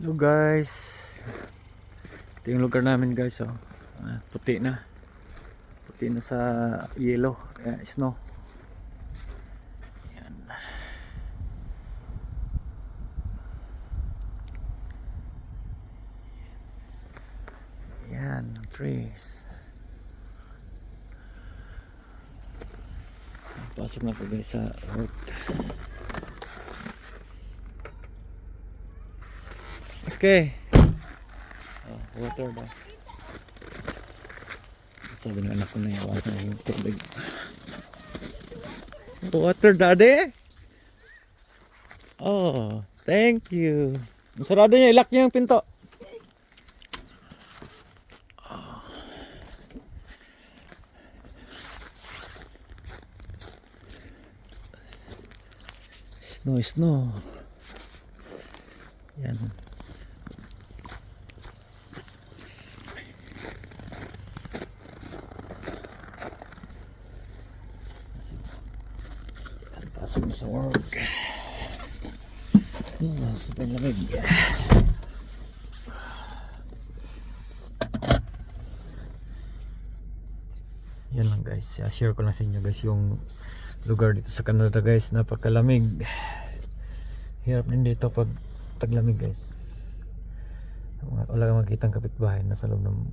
Hello guys. Ito yung lugar namin guys, oh. Puti na. Puti na sa yellow, snow. Yan. Yan, trees. Pasok na po guys sa work. Okay. Oh, water daw. Sabi ng anak ko na yung water yung tubig. Water daddy? Oh, thank you. Sarado niya, ilak niya yung pinto. Oh. Snow. Yan. Pasok na sa work. Sa panlamig. Yan lang guys. Share ko lang sa inyo guys yung lugar dito sa Canada guys. Napakalamig. Hirap din dito pag taglamig guys. Wala kang makitang kapitbahay. Nasa loob ng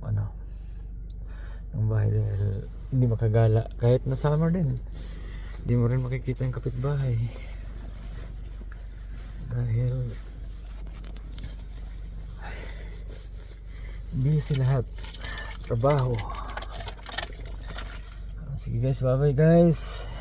ng bahay dahil hindi makagala. Kahit na summer din. Hindi mo rin makikita yung kapitbahay dahil busy lahat trabaho. Sige guys, bye bye guys.